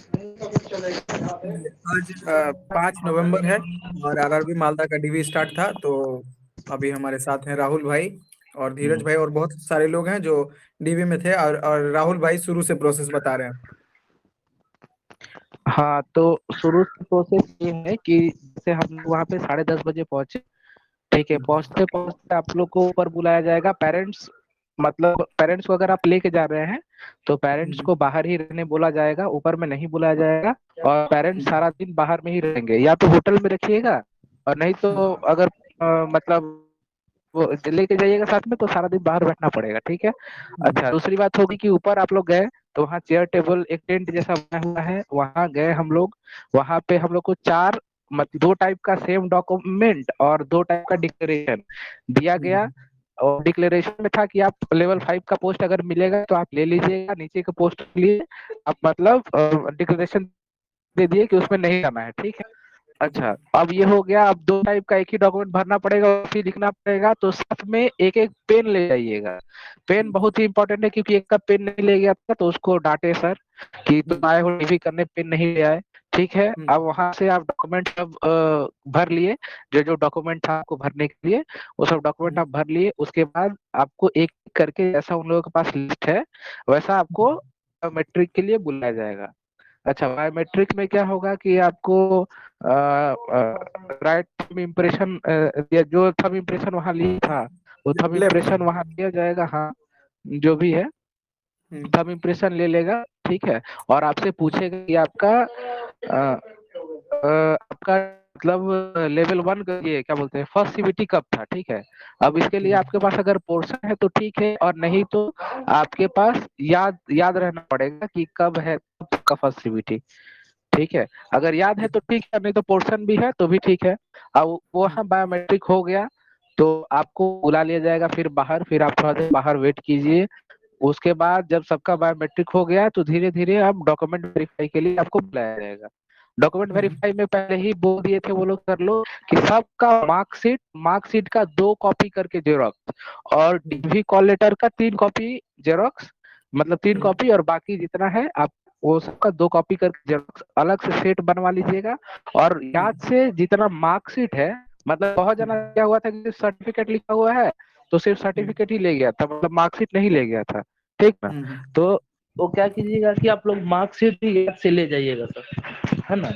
आज 5 नवंबर है और आरआरबी मालदा का डीवी स्टार्ट था। तो अभी हमारे साथ हैं राहुल भाई और धीरज भाई और बहुत सारे लोग हैं जो डीवी में थे, और राहुल भाई शुरू से प्रोसेस बता रहे हैं। हाँ, तो शुरू की प्रोसेस ये है कि जैसे हम लोग वहाँ पे 10:30 बजे पहुंचे। ठीक है, पहुंचते पहुंचते आप लोग को ऊपर बुलाया जाएगा। पेरेंट्स, मतलब पेरेंट्स को अगर आप लेके जा रहे हैं तो पेरेंट्स को बाहर ही रहने बोला जाएगा, ऊपर में नहीं बुलाया जाएगा। और पेरेंट्स सारा दिन बाहर में ही रहेंगे, या तो होटल में रखिएगा और नहीं तो अगर मतलब वो लेके जाइएगा साथ में तो सारा दिन बाहर बैठना पड़ेगा। ठीक है। अच्छा, दूसरी बात होगी कि ऊपर आप लोग गए तो वहाँ चेयर टेबल एक टेंट जैसा बना हुआ है, वहाँ गए हम लोग। वहाँ पे हम लोग को चार मतलब दो टाइप का सेम डॉक्यूमेंट और दो टाइप का डिक्लेरेशन दिया गया। और डिक्लेरेशन में था कि आप लेवल 5 का पोस्ट अगर मिलेगा तो आप ले लीजिएगा, नीचे के पोस्ट के लिए आप मतलब डिक्लेरेशन दे दिए कि उसमें नहीं जाना है। ठीक है। अच्छा, अब ये हो गया। अब दो टाइप का एक ही डॉक्यूमेंट भरना पड़ेगा, उसी लिखना पड़ेगा। तो साथ में एक एक पेन ले जाइएगा। पेन बहुत ही इंपॉर्टेंट है, क्योंकि एक का पेन नहीं ले गया था तो उसको डांटे सर कि तुम आए हो टीवी करने, पेन नहीं ले आए। ठीक है। अब वहां से आप डॉक्यूमेंट सब भर लिए। जो जो डॉक्यूमेंट था आपको भरने के लिए वो सब डॉक्यूमेंट आप भर लिए। उसके बाद आपको एक एक करके, जैसा उन लोगों के पास लिस्ट है वैसा आपको मैट्रिक के लिए बुलाया जाएगा। अच्छा, बायोमेट्रिक में क्या होगा कि आपको राइट थंब इम्प्रेशन या जो थंब इम्प्रेशन वहां लिया था वो थंब लेफ्ट। इम्प्रेशन वहां लिया जाएगा। हाँ, जो भी है थंब इम्प्रेशन ले लेगा। ठीक है। और आपसे पूछेगा कि आपका आपका मतलब लेवल 1 का ये क्या बोलते हैं फर्स्ट सीबीटी कब था। ठीक है। अब इसके लिए आपके पास अगर पोर्शन है तो ठीक है, और नहीं तो आपके पास याद याद रहना पड़ेगा कि कब है आपका फर्स्ट सीबीटी। ठीक है। अगर याद है तो ठीक है, नहीं तो पोर्शन भी है तो भी ठीक है। अब वो है बायोमेट्रिक हो गया तो आपको बुला लिया जाएगा फिर बाहर। फिर आप थोड़ा देर बाहर वेट कीजिए। उसके बाद जब सबका बायोमेट्रिक हो गया तो धीरे धीरे अब डॉक्यूमेंट वेरीफाई के लिए आपको बुलाया जाएगा। डॉक्यूमेंट वेरीफाई में पहले ही बोल दिए थे वो लोग कर लो कि सबका मार्कशीट का 2 कॉपी करके जेरोक्स, और डीवी कॉल लेटर का 3 कॉपी जेरोक्स, मतलब 3 कॉपी, और बाकी जितना है आप वो सबका 2 कॉपी करके जेरोक्स अलग से सेट बनवा लीजिएगा। और याद से जितना मार्कशीट है, मतलब बहुत जना क्या हुआ था कि सर्टिफिकेट लिखा हुआ है तो सिर्फ सर्टिफिकेट ही ले गया था, मतलब मार्कशीट नहीं ले गया था। ठीक ना। तो वो क्या कीजिएगा कि आप लोग मार्कशीट ही याद से ले जाइएगा सर, है ना।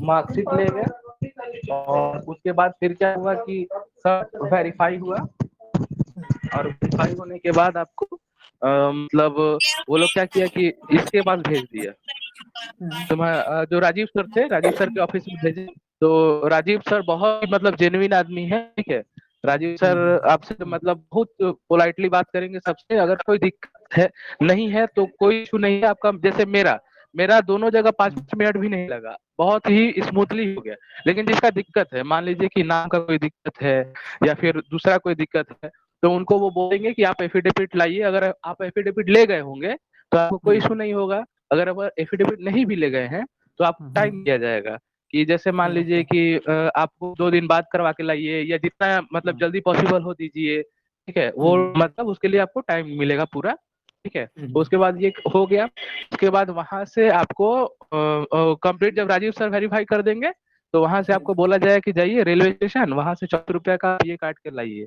मार्कशीट ले गए और उसके बाद फिर क्या हुआ कि सब वेरीफाई हुआ। और वेरीफाई होने के बाद आपको मतलब वो लोग क्या किया कि इसके पास भेज दिया। तो जो राजीव सर थे, राजीव सर के ऑफिस में भेजे। तो राजीव सर बहुत ही मतलब जेन्युइन आदमी है। ठीक है। राजीव सर आपसे मतलब बहुत पोलाइटली बात करेंगे सबसे। अगर कोई दिक्कत है नहीं है तो कोई इशू नहीं है आपका। जैसे मेरा मेरा दोनों जगह 5 मिनट भी नहीं लगा, बहुत ही स्मूथली हो गया। लेकिन जिसका दिक्कत है, मान लीजिए कि नाम का कोई दिक्कत है या फिर दूसरा कोई दिक्कत है, तो उनको वो बोलेंगे कि आप एफिडेविट लाइए। अगर आप एफिडेविट ले गए होंगे तो आपको कोई इशू नहीं होगा। अगर आप एफिडेविट नहीं भी ले गए हैं तो आपको टाइम दिया जाएगा कि जैसे मान लीजिए कि आपको 2 दिन बाद करवा के लाइए, या जितना मतलब जल्दी पॉसिबल हो दीजिए। ठीक है। वो मतलब उसके लिए आपको टाइम मिलेगा पूरा। ठीक है। उसके बाद ये हो गया। उसके बाद वहां से आपको कंप्लीट जब राजीव सर वेरीफाई कर देंगे तो वहां से आपको बोला जाएगा कि जाइए रेलवे स्टेशन, वहां से 24 रुपया का ये काट के लाइए।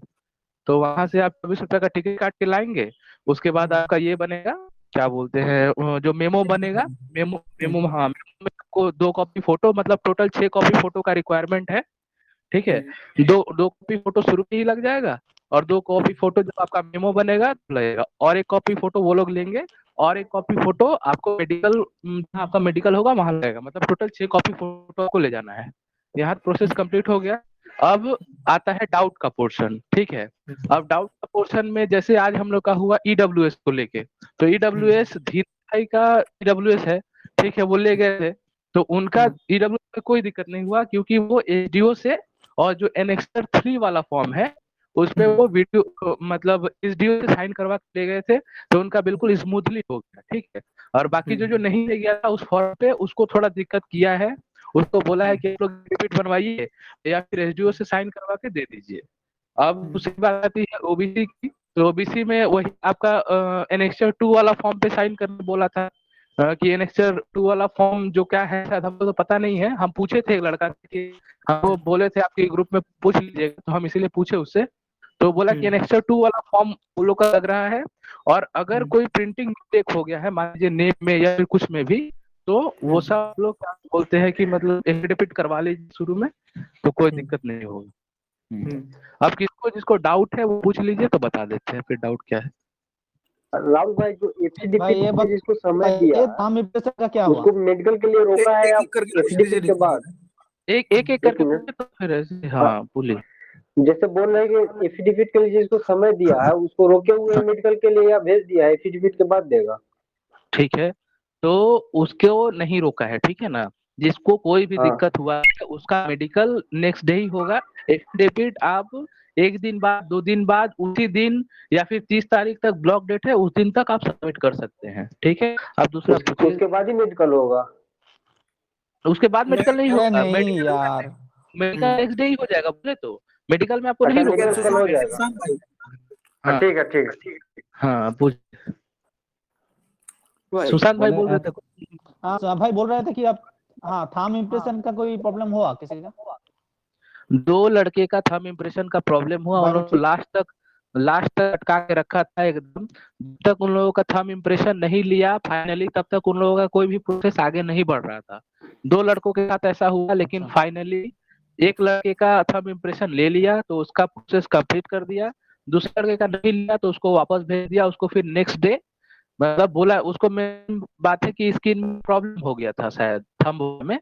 तो वहां से आप 24 रुपया का टिकट काट के लाएंगे। उसके बाद आपका ये बनेगा, क्या बोलते हैं जो मेमो बनेगा। मेमो मेमो हाँ, मेमो में आपको 2 कॉपी फोटो, मतलब टोटल 6 कॉपी फोटो का रिक्वायरमेंट है। ठीक है। दो दो कॉपी फोटो शुरू में ही लग जाएगा, और 2 कॉपी फोटो जब आपका मेमो बनेगा तो लगेगा, और 1 कॉपी फोटो वो लोग लेंगे, और 1 कॉपी फोटो आपको मेडिकल जहाँ आपका मेडिकल होगा वहां लगेगा। मतलब टोटल 6 कॉपी फोटो आपको ले जाना है। यहाँ प्रोसेस कंप्लीट हो गया। अब आता है डाउट का पोर्शन। ठीक है। अब डाउट का पोर्शन में जैसे आज हम लोग का हुआ ईडब्ल्यूएस को लेके, तो ईडब्ल्यूएस धीरे भाई का ईडब्ल्यूएस है। ठीक है। वो ले गए थे तो उनका ईडब्ल्यूएस में कोई दिक्कत नहीं हुआ, क्योंकि वो एसडीओ से, और जो एनेक्सर 3 वाला फॉर्म है उस पे वो वीडियो मतलब एसडीओ से साइन करवा के ले गए थे, तो उनका बिल्कुल स्मूथली हो गया। ठीक है। और बाकी जो जो नहीं ले गया था उस फॉर्म पे, उसको थोड़ा दिक्कत किया है। उसको बोला है कि आप लोग रिपीट बनवाइए या फिर एसडीओ से साइन करवा के दे दीजिए। अब दूसरी बात आती है ओबीसी की। तो ओबीसी में वही आपका एनेक्सर 2 वाला फॉर्म पे साइन करने बोला था। कि एनेक्स्चर 2 वाला फॉर्म जो क्या है शायद हमको तो पता नहीं है। हम पूछे थे एक लड़का कि हमको बोले थे आपके ग्रुप में पूछ लीजिएगा, तो हम इसीलिए पूछे उससे। तो बोला कि एनेक्स्चर 2 वाला फॉर्म वो लोग का लग रहा है, और अगर कोई प्रिंटिंग मिस्टेक हो गया है मान लीजिए नेम में या फिर कुछ में भी, तो वो सब लोग क्या बोलते हैं कि मतलब एफिडेविट करवा लीजिए शुरू में, तो कोई दिक्कत नहीं होगी। अब किसको जिसको डाउट है वो पूछ लीजिए तो बता देते हैं फिर डाउट क्या है। राहुल भाई, जो भाई ये एफिडेविट जिसको समय दिया बताइए थाम इम्प्रेशन का क्या हुआ? उसको मेडिकल के लिए रोका है एक या एक करके पूछ लीजिए एफिडेविट के बाद? एक एक एक करके मिनट। पूछे तो फिर ऐसे हाँ बोलिए। जैसे बोल रहे हैं कि एफिडेविट के लिए जिसको समय दिया है उसको रोके हुए हैं मेडिकल के लिए, या भेज दिया है एफिडेविट के बाद देगा? ठीक है, तो उसको नहीं रोका है, ठीक है ना। जिसको कोई भी हाँ। दिक्कत हुआ है उसका मेडिकल नेक्स्ट डे ही होगा। एफिडेविट आप एक दिन बाद, 2 दिन बाद, उसी दिन, या फिर 30 तारीख तक ब्लॉक डेट है उस दिन तक आप सबमिट कर सकते हैं, ठीक है। अब दूसरा पूछिए। उसके बाद ही मेडिकल होगा? उसके बाद मेडिकल नहीं अरे होगा, नहीं यार, मेडिकल नेक्स्ट डे ही हो जाएगा, बोले तो मेडिकल में आपको अच्छा, नहीं मेडिकल रोकना कल है। हो जाएगा। सुशांत भाई, हाँ ठीक है, ठीक है। हाँ पूछ। सुशांत भाई बोल रहे थे कुछ? हाँ भाई बोल रहे थे कि आप, हाँ थाम इम्प्रेशन का कोई प्रॉब्लम हुआ किसी का? 2 लड़के का थंब इम्प्रेशन का प्रॉब्लम हुआ, उन्होंने लास्ट तक अटका के रखा था एकदम। जब तक उन लोगों का थंब इम्प्रेशन नहीं लिया फाइनली, तब तक उन लोगों का कोई भी प्रोसेस आगे नहीं बढ़ रहा था। 2 लड़कों के साथ ऐसा हुआ, लेकिन फाइनली एक लड़के का थंब इम्प्रेशन ले लिया तो उसका प्रोसेस कंप्लीट कर दिया। दूसरे लड़के का नहीं लिया तो उसको वापस भेज दिया। उसको फिर नेक्स्ट डे मतलब बोला, उसको मेन बात है कि स्किन में प्रॉब्लम हो गया था शायद थंब में,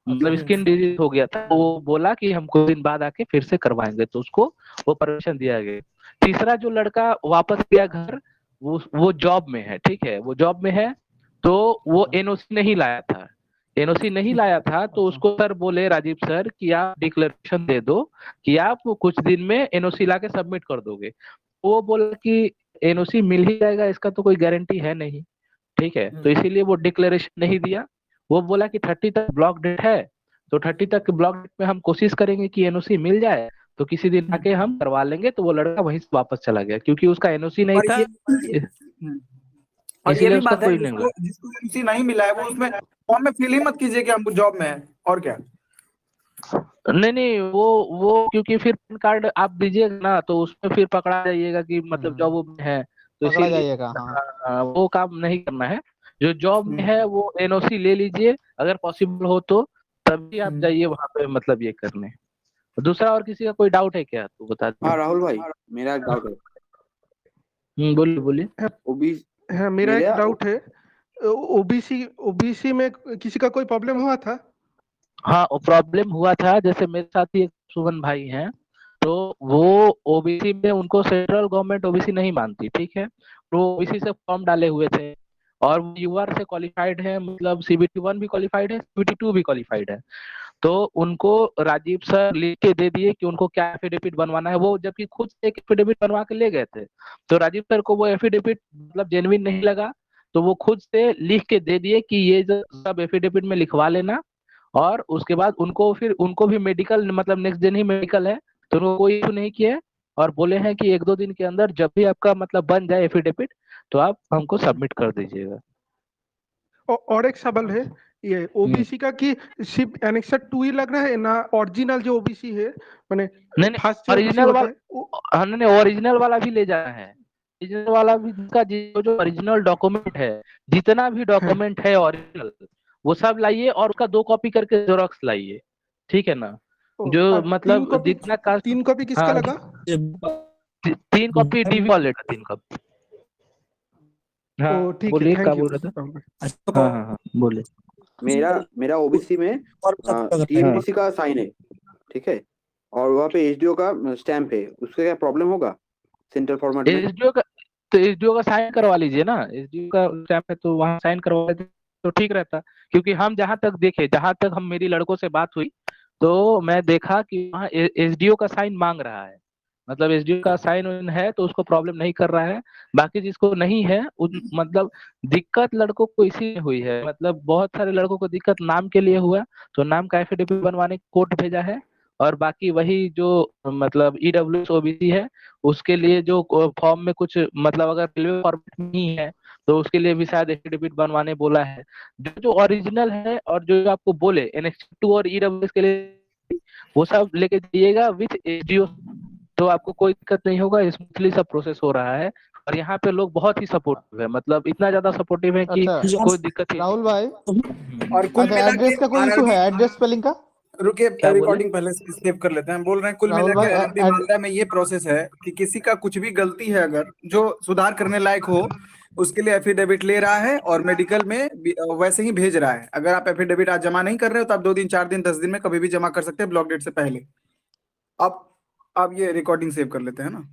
मतलब स्किन डिजीज हो गया था। वो बोला कि हम कुछ दिन बाद आके फिर से करवाएंगे, तो उसको वो परमिशन दिया गया। तीसरा जो लड़का वापस गया घर, वो जॉब में है, ठीक है, वो जॉब में है, तो वो एनओसी नहीं लाया था। एनओसी नहीं लाया था तो उसको सर बोले, राजीव सर, कि आप डिक्लेरेशन दे दो कि आप कुछ दिन में एनओसी ला के सबमिट कर दोगे। वो बोला कि एनओसी मिल ही जाएगा, इसका तो कोई गारंटी है नहीं, ठीक है। तो इसीलिए वो डिक्लेरेशन नहीं दिया। वो बोला कि 30 तक ब्लॉक डेट है, तो 30 तक ब्लॉक डेट में हम कोशिश करेंगे कि एनओसी मिल जाए, तो किसी दिन आके हम करवा लेंगे। तो वो लड़का वहीं से वापस चला गया क्योंकि उसका एनओसी नहीं और था, और ये इसीलिए भी उसका बात है, कोई नहीं हुआ। जिसको जिसको एमसी नहीं मिला है वो उसमें फॉर्म में फिल ही मत कीजिए कि हम जॉब में है, और क्या। नहीं नहीं, वो क्योंकि फिर पैन कार्ड आप दीजिएगा ना तो उसमें फिर पकड़ा जाइएगा कि मतलब जॉब में है, तो पकड़ा इसीलिए जाइएगा, हाँ। वो काम नहीं करना है। जो जॉब में है वो एनओसी ले लीजिए, अगर पॉसिबल हो तो तभी आप जाइए वहां पे, मतलब ये करने। दूसरा और किसी का कोई डाउट है क्या, तो बता दीजिए। हाँ राहुल भाई, मेरा एक डाउट है। बोलिए बोलिए। ओबीसी हाँ, मेरा एक डाउट है। ओबीसी ओबीसी में किसी का कोई प्रॉब्लम हुआ था? हाँ प्रॉब्लम हुआ था, जैसे मेरे साथ ही एक सुमन भाई हैं, तो वो ओबीसी में उनको सेंट्रल गवर्नमेंट ओबीसी नहीं मानती, ठीक है। तो ओबीसी से फॉर्म डाले हुए थे, और वो यूआर से क्वालिफाइड है, मतलब CBT 1 भी क्वालिफाइड है, CBT 2 भी क्वालिफाइड है। तो उनको राजीव सर लिख के दे दिए कि उनको क्या एफिडेविट बनवाना है, वो जबकि खुद से एक एफिडेविट बनवा के ले गए थे। तो राजीव सर को वो एफिडेविट मतलब जेन्युइन नहीं लगा, तो वो खुद से लिख के दे दिए कि ये जो सब एफिडेविट में लिखवा लेना। और उसके बाद उनको फिर उनको भी मेडिकल, मतलब नेक्स्ट दिन ही मेडिकल है, तो उनको कोई इशू नहीं किया है। और बोले हैं कि 1-2 दिन के अंदर जब भी आपका मतलब बन जाए एफिडेविट, तो आप हमको सबमिट कर दीजिएगा। और एक सवाल है ये ओबीसी का कि सिर्फ एनेक्सर 2 ही लग रहा है ना, ओरिजिनल जो ओबीसी है माने नहीं फर्स्ट नहीं, जो ओबीसी ओरिजिनल होता वाला, है वो? हाँ नहीं, ओरिजिनल वाला भी ले जाना है। ओरिजिनल वाला भी, जिसका जो ओरिजिनल डॉक्यूमेंट है, जितना भी हाँ। डॉक्यूमेंट है ओरिजिनल, वो सब लाइए, और उसका 2 कॉपी करके जेरॉक्स लाइए, ठीक है ना। जो मतलब जितना का, 3 कॉपी किसका हाँ, लगा? 3 कॉपी डीवी वाले का, 3 कॉपी। हाँ ओ ठीक है, बोलिए, क्या थैंक यू बोल रहे थे। राहुल भाई। हाँ हाँ हाँ बोलिए। मेरा मेरा ओबीसी में टीएमडीसी का साइन है, ठीक है, और वहाँ पे एचडीओ का स्टैंप है, उसका क्या प्रॉब्लम होगा सेंट्रल फॉर्मेट में? एसडीओ का, तो एसडीओ का साइन करवा लीजिए ना, एसडीओ का स्टैम्प है तो वहाँ साइन करवा लेते तो ठीक रहता। क्योंकि हम जहाँ तक देखे, जहाँ तक हम मेरी लड़कों से बात हुई, तो मैं देखा कि वहाँ एसडीओ का साइन मांग रहा है, मतलब एसडीओ का साइन है, तो उसको प्रॉब्लम नहीं कर रहा है। बाकी जिसको नहीं है मतलब दिक्कत लड़कों को इसी में हुई है, मतलब बहुत सारे लड़कों को दिक्कत नाम के लिए हुआ, तो नाम का एफिडेविट बनवाने कोर्ट भेजा है। और बाकी वही जो मतलब ईडब्ल्यू ओबीसी है, उसके लिए जो फॉर्म में कुछ मतलब अगर रेलवे फॉर्मेट नहीं है, तो उसके लिए भी शायद एफिडेविट बनवाने बोला है। जो जो ओरिजिनल है और जो आपको बोले NX2 और EWS के लिए वो सब लेके जाइएगा विथ HDO, तो आपको कोई दिक्कत नहीं होगा, स्मूथली सब प्रोसेस हो रहा है। और यहाँ पे लोग बहुत ही सपोर्टिव है, मतलब इतना ज्यादा सपोर्टिव है कि अच्छा कोई दिक्कत ही राहुल भाई, और कुल अच्छा मिला के एड्रेस का कोई इशू है, एड्रेस स्पेलिंग का? रुकिए, क्या बोले? रिकॉर्डिंग पहले से सेव कर लेते हैं। हम बोल रहे हैं कुल राहुल मिला के भाई आरआरबी मालदा में ये प्रोसेस है कि किसी का कुछ भी गलती है अगर जो सुधार करने लायक हो, उसके लिए एफिडेविट ले रहा है और मेडिकल में वैसे ही भेज रहा है। अगर आप एफिडेविट आज जमा नहीं कर रहे हो तो आप 2 दिन 4 दिन 10 दिन में कभी भी जमा कर सकते हैं, ब्लॉक डेट से पहले। अब ये रिकॉर्डिंग सेव कर लेते हैं ना।